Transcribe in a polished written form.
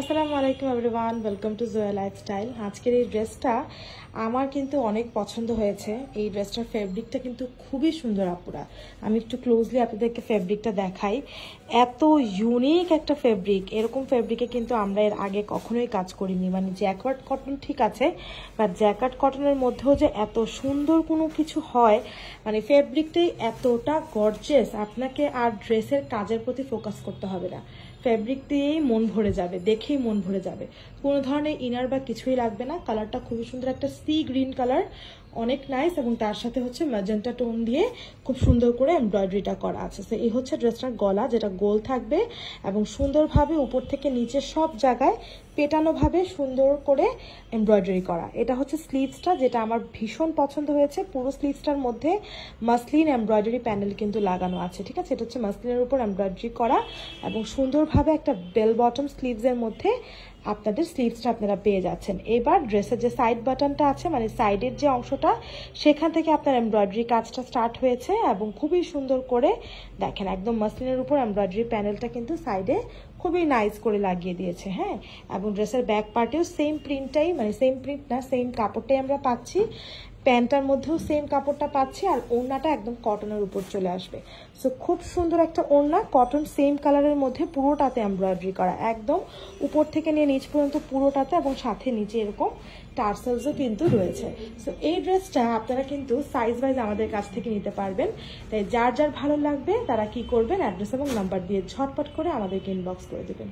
আসসালামু আলাইকুম everyone, welcome to Zoya lifestyle. আজকের এই ড্রেসটা আমার কিন্তু অনেক পছন্দ হয়েছে। এই ড্রেসটার ফেব্রিকটা কিন্তু খুবই সুন্দর আপুরা। আমি একটু ক্লোজলি আপনাদেরকে ফেব্রিকটা দেখাই। এত ইউনিক একটা ফেব্রিক, এরকম ফেব্রিকে কিন্তু আমরা এর আগে কখনোই কাজ করিনি। মানে জ্যাকার্ড কটন ঠিক আছে, বাট জ্যাকার্ড কটনের মধ্যেও যে এত সুন্দর কোনো কিছু হয়, মানে ফেব্রিকটাই এতটা গর্জিয়াস, আপনাকে আর ড্রেসের কাজের প্রতি ফোকাস করতে হবে না। ফেব্রিক দিয়েই মন ভরে যাবে, দেখেই মন ভরে যাবে। কোনো ধরনের ইনার বা কিছুই লাগবে না। কালারটা খুবই সুন্দর, একটা সি গ্রিন কালার, অনেক নাইস। এবং তার সাথে হচ্ছে ম্যাজেন্টা টোন দিয়ে খুব সুন্দর করে এমব্রয়ডারিটা করা আছে। তো এই হচ্ছে ড্রেসটার গলা, যেটা গোল থাকবে এবং সুন্দরভাবে উপর থেকে নিচে সব জায়গায় পেটানোভাবে সুন্দর করে এমব্রয়ডারি করা। এটা হচ্ছে স্লিভসটা, যেটা আমার ভীষণ পছন্দ হয়েছে। পুরো স্লিভসটার মধ্যে মাসলিন এমব্রয়ডারি প্যানেল কিন্তু লাগানো আছে, ঠিক আছে। এটা হচ্ছে মাসলিনের উপর এমব্রয়ডারি করা এবং সুন্দরভাবে একটা বেল বটম স্লিভসের মধ্যে আপনাদের স্লিভসটা আপনারা পেয়ে যাচ্ছেন। এবার ড্রেসের যে সাইড বাটনটা আছে, মানে সাইডের যে অংশটা, সেখান থেকে আপনার এমব্রয়ডারি কাজটা স্টার্ট হয়েছে এবং খুবই সুন্দর করে দেখেন, একদম মাসলিনের উপর এমব্রয়ডারি প্যানেলটা কিন্তু সাইডে খুবই নাইস করে লাগিয়ে দিয়েছে। হ্যাঁ, এবং ড্রেসের ব্যাক পার্টেও সেম প্রিন্টটাই, মানে সেম প্রিন্ট না, সেম কাপড়টাই আমরা পাচ্ছি। প্যান্টটার মধ্যেও সেম কাপড়টা পাচ্ছি, আর ওড়নাটা একদম কটনের উপর চলে আসবে। সো খুব সুন্দর একটা ওড়না, কটন সেম কালারের মধ্যে পুরোটাতে এমব্রয়ডারি করা, একদম উপর থেকে নিয়ে নিচ পর্যন্ত পুরোটাতে, এবং সাথে নিচে এরকম টার্সেলসও কিন্তু রয়েছে। সো এই ড্রেসটা আপনারা কিন্তু সাইজ ওয়াইজ আমাদের কাছ থেকে নিতে পারবেন। তাই যার যার ভালো লাগবে তারা কি করবেন, অ্যাড্রেস এবং নাম্বার দিয়ে ঝটপট করে আমাদেরকে ইনবক্স করে দেবেন।